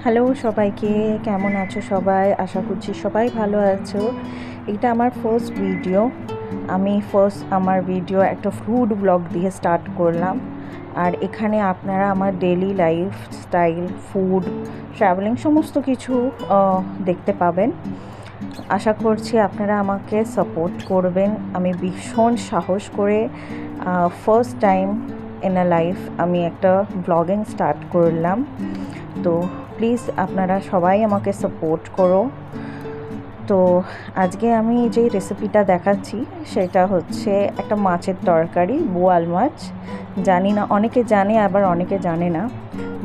Hello সবাইকে, কেমন আছো সবাই? আশা করছি সবাই ভালো আছো। এটা আমার ফার্স্ট ভিডিও। আমি আমার ভিডিও একটা ফুড ব্লগ দিয়ে স্টার্ট করলাম। আর এখানে আপনারা আমার ডেইলি লাইফস্টাইল, ফুড, ট্রাভেলিং সমস্ত কিছু দেখতে পাবেন। আশা করছি আপনারা আমাকে সাপোর্ট করবেন। আমি ভীষণ সাহস করে first time in a life আমি একটা ব্লগিং স্টার্ট করলাম। তো প্লিজ আপনারা সবাই আমাকে সাপোর্ট করো। তো আজকে আমি যে রেসিপিটা দেখাচ্ছি সেটা হচ্ছে একটা মাছের তরকারি, বোয়াল মাছ। জানি না, অনেকে জানে আবার অনেকে জানে না,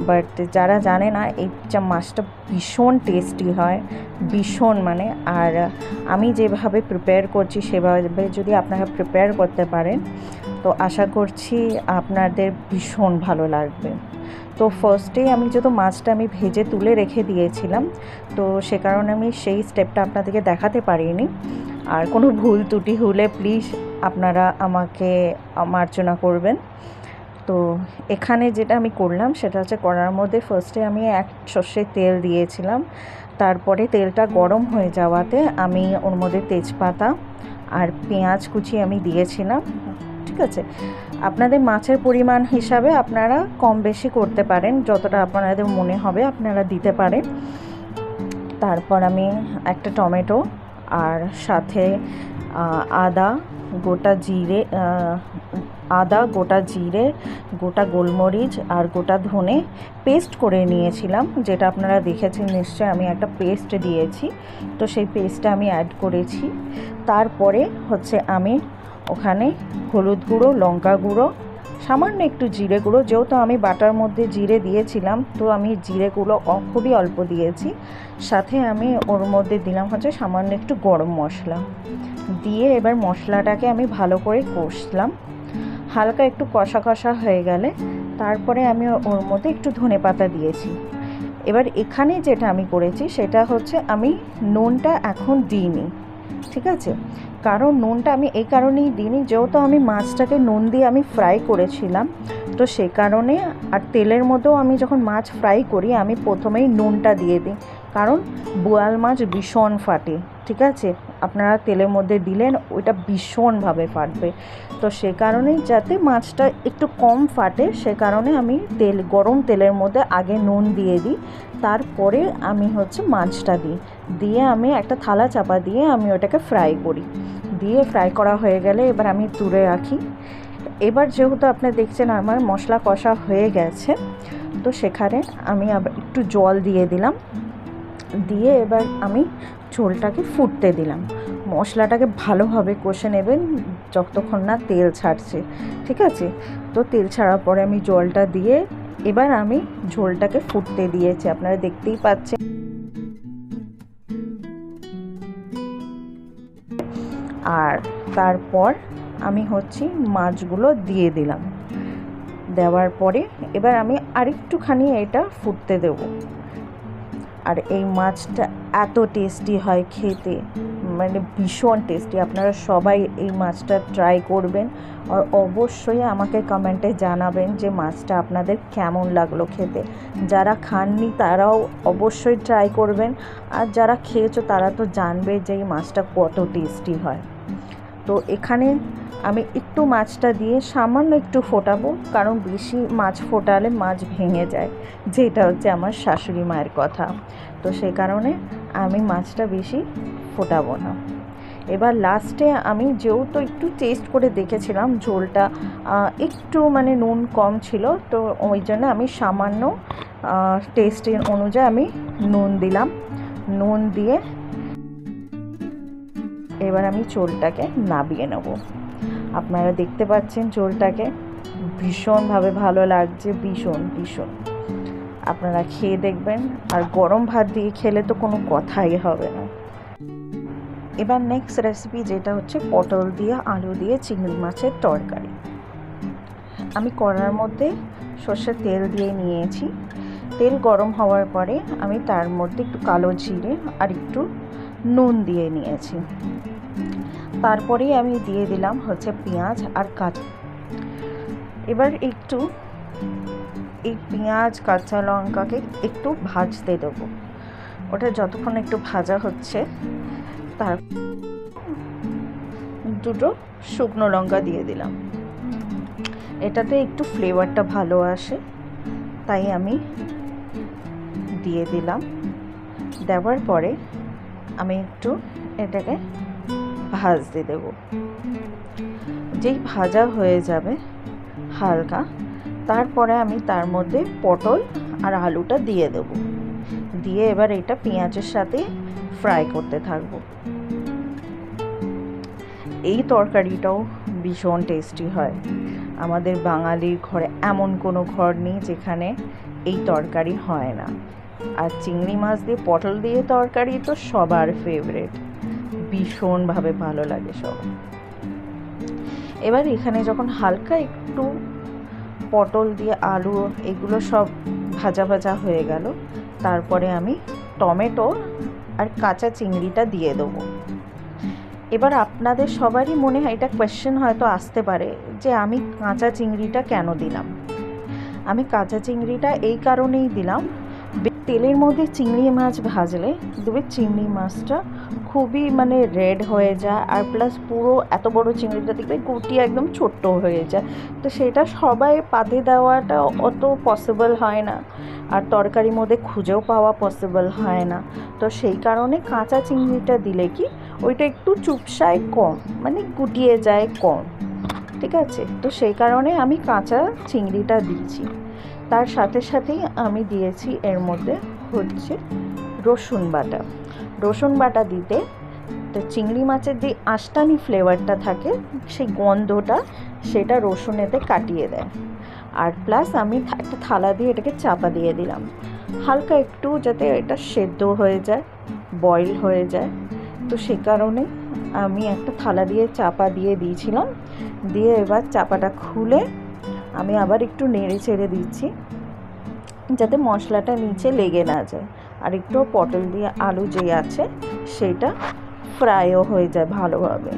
বাট যারা জানে না এই মাছটা ভীষণ টেস্টি হয়, ভীষণ মানে। আর আমি যেভাবে প্রিপেয়ার করছি সেভাবে যদি আপনারা প্রিপেয়ার করতে পারেন তো আশা করছি আপনাদের ভীষণ ভালো লাগবে। তো ফার্স্টেই আমি যেহেতু মাছটা আমি ভেজে তুলে রেখে দিয়েছিলাম, তো সে কারণে আমি সেই স্টেপটা আপনাদেরকে দেখাতে পারিনি। আর কোনো ভুল ত্রুটি হলে প্লিজ আপনারা আমাকে মার্জনা করবেন। তো এখানে যেটা আমি করলাম সেটা হচ্ছে কড়ার মধ্যে ফার্স্টে আমি এক সর্ষের তেল দিয়েছিলাম। তারপরে তেলটা গরম হয়ে যাওয়াতে আমি ওর মধ্যে তেজপাতা আর পেঁয়াজ কুচি আমি দিয়েছিলাম। ঠিক আছে, আপনাদের মাছের পরিমাণ হিসাবে আপনারা কম বেশি করতে পারেন, যতটা আপনাদের মনে হবে আপনারা দিতে পারেন। তারপর আমি একটা টমেটো আর সাথে আদা, গোটা জিরে, গোটা গোলমরিচ আর গোটা ধনে পেস্ট করে নিয়েছিলাম, যেটা আপনারা দেখেছেন নিশ্চয়ই আমি একটা পেস্ট দিয়েছি। তো সেই পেস্টটা আমি অ্যাড করেছি। তারপরে হচ্ছে আমি ওখানে হলুদ গুঁড়ো, লঙ্কা গুঁড়ো, সামান্য একটু জিরে গুঁড়ো, যেহেতু আমি বাটার মধ্যে জিরে দিয়েছিলাম তো আমি জিরে গুঁড়ো খুবই অল্প দিয়েছি। সাথে আমি ওর মধ্যে দিলাম হচ্ছে সামান্য একটু গরম মশলা দিয়ে এবার মশলাটাকে আমি ভালো করে কষলাম। হালকা একটু কষা কষা হয়ে গেলে তারপরে আমি ওর মধ্যে একটু ধনেপাতা দিয়েছি। এবার এখানে যেটা আমি করেছি সেটা হচ্ছে আমি নুনটা এখন দিইনি, ঠিক আছে? কারণ নুনটা আমি এই কারণেই দিইনি, যেহেতু আমি মাছটাকে নুন দিয়ে আমি ফ্রাই করেছিলাম, তো সে কারণে। আর তেলের মধ্যেও আমি যখন মাছ ফ্রাই করি আমি প্রথমেই নুনটা দিয়ে দিই, কারণ বোয়াল মাছ ভীষণ ফাটে। ঠিক আছে, আপনারা তেলের মধ্যে দিলেন ওইটা ভীষণভাবে ফাটবে। তো সে কারণেই যাতে মাছটা একটু কম ফাটে সে কারণে আমি গরম তেলের মধ্যে আগে নুন দিয়ে দিই, তারপরে আমি হচ্ছে মাছটা দিয়ে আমি একটা থালা চাপা দিয়ে আমি ওটাকে ফ্রাই করি। দিয়ে ফ্রাই করা হয়ে গেলে এবার আমি তুলে রাখি। এবার যেহেতু আপনি দেখছেন আমার মশলা কষা হয়ে গেছে, তো সেখানে আমি আবার একটু জল দিয়ে দিলাম, দিয়ে এবার আমি ঝোলটাকে ফুটতে দিলাম। মশলাটাকে ভালোভাবে কষে নেবেন যতক্ষণ না তেল ছাড়ছে, ঠিক আছে? তো তেল ছাড়ার পরে আমি জলটা দিয়ে এবার আমি ঝোলটাকে ফুটতে দিয়েছি, আপনারা দেখতেই পাচ্ছেন। আর তারপর আমি হচ্ছে মাছগুলো দিয়ে দিলাম। দেওয়ার পরে এবার আমি আরেকটুখানি এটা ফুটতে দেব। আর এই মাছটা এত টেস্টি হয় খেতে, মানে ভীষণ টেস্টি। আপনারা সবাই এই মাছটা ট্রাই করবেন আর অবশ্যই আমাকে কমেন্টে জানাবেন যে মাছটা আপনাদের কেমন লাগলো খেতে। যারা খাননি তারাও অবশ্যই ট্রাই করবেন, আর যারা খেয়েছো তারা তো জানবে যে এই মাছটা কত টেস্টি হয়। তো এখানে আমি একটু মাছটা দিয়ে সামান্য একটু ফোটাবো, কারণ বেশি মাছ ফোটালে মাছ ভেঙে যায়, যেটা হচ্ছে আমার শাশুড়ি মায়ের কথা। তো সেই কারণে আমি মাছটা বেশি ফোটাবো না। এবার লাস্টে আমি যেহেতু একটু টেস্ট করে দেখেছিলাম ঝোলটা একটু মানে নুন কম ছিল, তো ওই জন্য আমি সামান্য টেস্টের অনুযায়ী আমি নুন দিলাম। নুন দিয়ে এবার আমি ঝোলটাকে নামিয়ে নেব। আপনারা দেখতে পাচ্ছেন ঝোলটাকে ভীষণভাবে ভালো লাগছে, ভীষণ ভীষণ। আপনারা খেয়ে দেখবেন, আর গরম ভাত দিয়ে খেলে তো কোনো কথাই হবে না। এবার নেক্সট রেসিপি যেটা হচ্ছে পটল দিয়ে আলু দিয়ে চিংড়ি মাছের তরকারি। আমি কড়ার মধ্যে সর্ষের তেল দিয়ে নিয়েছি। তেল গরম হওয়ার পরে আমি তার মধ্যে একটু কালো জিরে আর একটু নুন দিয়ে নিয়েছি। তারপরেই আমি দিয়ে দিলাম হচ্ছে পেঁয়াজ আর কাঁচা। এবার একটু এই পেঁয়াজ কাঁচা লঙ্কাকে একটু ভাজতে দেবো। ওটা যতক্ষণ একটু ভাজা হচ্ছে, তার দুটো শুকনো লঙ্কা দিয়ে দিলাম। এটাতে একটু ফ্লেভারটা ভালো আসে, তাই আমি দিয়ে দিলাম। দেওয়ার পরে আমি একটু এটাকে ভাজতে দেব। যেই ভাজা হয়ে যাবে হালকা, তারপরে আমি তার মধ্যে পটল আর আলুটা দিয়ে দেব। দিয়ে এবার এটা পেঁয়াজের সাথে ফ্রাই করতে থাকব। এই তরকারিটাও ভীষণ টেস্টি হয়। আমাদের বাঙালির ঘরে এমন কোনো ঘর নেই যেখানে এই তরকারি হয় না। আর চিংড়ি মাছ দিয়ে পটল দিয়ে তরকারি তো সবার ফেভারিট, ভীষণভাবে ভালো লাগে সবার। এবার এখানে যখন হালকা একটু পটল দিয়ে আলু এগুলো সব ভাজা ভাজা হয়ে গেল, তারপরে আমি টমেটো আর কাঁচা চিংড়িটা দিয়ে দেবো। এবার আপনাদের সবারই মনে হয় এটা কোয়েশ্চেন হয়তো আসতে পারে যে আমি কাঁচা চিংড়িটা কেন দিলাম। আমি কাঁচা চিংড়িটা এই কারণেই দিলাম, তেলের মধ্যে চিংড়ি মাছ ভাজলে দেখবে চিংড়ি মাছটা খুবই মানে রেড হয়ে যায়, আর প্লাস পুরো এত বড় চিংড়িটা দেখবে গুটি একদম ছোট্ট হয়ে যায়। তো সেটা সবাই পাতে দেওয়াটা অত পসিবল হয় না, আর তরকারির মধ্যে খুঁজেও পাওয়া পসিবল হয় না। তো সেই কারণে কাঁচা চিংড়িটা দিলে কি ওইটা একটু চুপসায় কম, মানে গুটিয়ে যায় কম, ঠিক আছে। তো সেই কারণে আমি কাঁচা চিংড়িটা দিচ্ছি। তার সাথে সাথেই আমি দিয়েছি এর মধ্যে হচ্ছে রসুন বাটা। রসুন বাটা দিতে তো চিংড়ি মাছের যে আঁশটানি ফ্লেভারটা থাকে, সেই গন্ধটা সেটা রসুনেতে কাটিয়ে দেয়। আর প্লাস আমি একটা থালা দিয়ে এটাকে চাপা দিয়ে দিলাম, হালকা একটু যাতে এটা সেদ্ধ হয়ে যায়, বয়েল হয়ে যায়। তো সে কারণে আমি একটা থালা দিয়ে চাপা দিয়ে দিয়েছিলাম। দিয়ে এবার চাপাটা খুলে আমি আবার একটু নেড়ে চেড়ে দিচ্ছি যাতে মশলাটা নিচে লেগে না যায়, আর একটু পটল দিয়ে আলু যে আছে সেটা ফ্রাইও হয়ে যায় ভালোভাবে।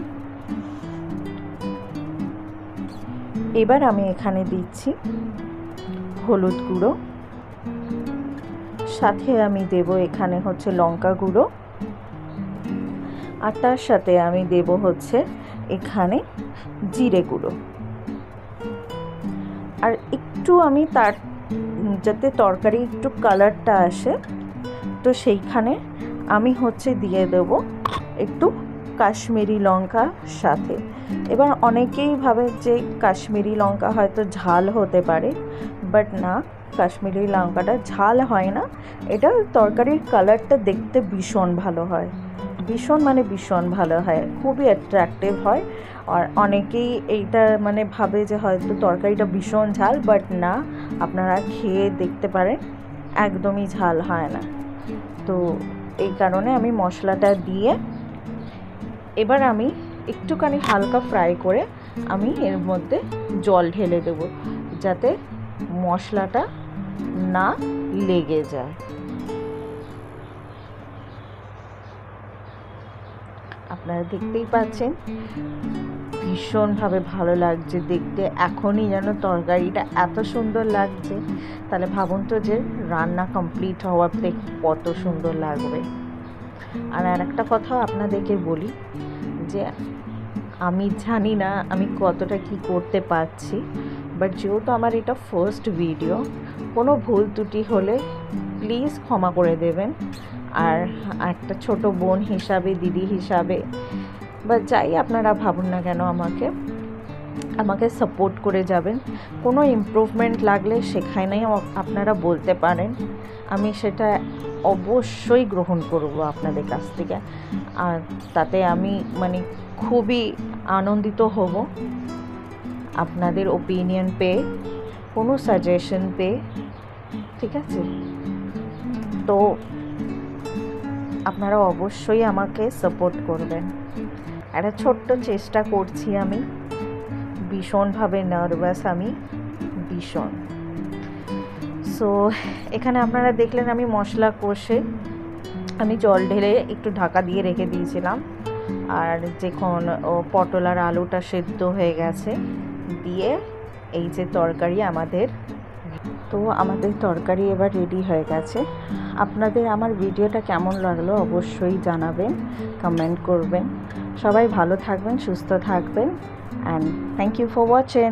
এবার আমি এখানে দিচ্ছি হলুদ গুঁড়ো, সাথে আমি দেব এখানে হচ্ছে লঙ্কা গুঁড়ো, আর তার সাথে আমি দেব হচ্ছে এখানে জিরে গুঁড়ো। আর একটু আমি তার যাতে তরকারি একটু কালারটা আসে, তো সেইখানে আমি হচ্ছে দিয়ে দেব একটু কাশ্মীরি লঙ্কা সাথে। এবার অনেকেই ভাবে যে কাশ্মীরি লঙ্কা হয়তো ঝাল হতে পারে, বাট না, কাশ্মীরি লঙ্কাটা ঝাল হয় না। এটা তরকারির কালারটা দেখতে ভীষণ ভালো হয়, ভীষণ ভালো হয়, খুবই অ্যাট্রাকটিভ হয়। আর অনেকেই এইটা মানে ভাবে যে হয়তো তরকারিটা ভীষণ ঝাল, বাট না, আপনারা খেয়ে দেখতে পারেন, একদমই ঝাল হয় না। তো এই কারণে আমি মশলাটা দিয়ে এবার আমি একটুখানি হালকা ফ্রাই করে আমি এর মধ্যে জল ঢেলে দেব যাতে মশলাটা না লেগে যায়। আপনারা দেখতেই পাচ্ছেন ভীষণভাবে ভালো লাগছে দেখতে, এখনই যেন তরকারিটা এত সুন্দর লাগছে। তাহলে ভাবুন তো যে রান্না কমপ্লিট হওয়াতে কত সুন্দর লাগবে। আর একটা কথা আপনাদেরকে বলি যে আমি জানি না আমি কতটা কি করতে পারছি, বাট যেহেতু আমার এটা ফার্স্ট ভিডিও, কোনো ভুল ত্রুটি হলে প্লিজ ক্ষমা করে দেবেন। আর একটা ছোট বোন হিসাবে, দিদি হিসাবে বা যাই আপনারা ভাবুন না কেন, আমাকে সাপোর্ট করে যাবেন। কোনো ইমপ্রুভমেন্ট লাগলে সেখানেই আপনারা বলতে পারেন, আমি সেটা অবশ্যই গ্রহণ করব আপনাদের কাছ থেকে। আর তাতে আমি মানে খুবই আনন্দিত হব আপনাদের ওপিনিয়ন পেয়ে, কোনো সাজেশন পেয়ে, ঠিক আছে। তো আপনারা অবশ্যই আমাকে সাপোর্ট করবেন। একটা ছোট্ট চেষ্টা করছি আমি, ভীষণভাবে নার্ভাস আমি, ভীষণ। সো এখানে আপনারা দেখলেন আমি মশলা কষে আমি জল ঢেলে একটু ঢাকা দিয়ে রেখে দিয়েছিলাম। আর যখন পটল আর আলুটা সেদ্ধ হয়ে গেছে দিয়ে এই যে তরকারি আমাদের তরকারি এবার রেডি হয়ে গেছে। আপনাদের আমার ভিডিওটা কেমন লাগলো অবশ্যই জানাবেন, কমেন্ট করবেন। সবাই ভালো থাকবেন, সুস্থ থাকবেন, and thank you for watching.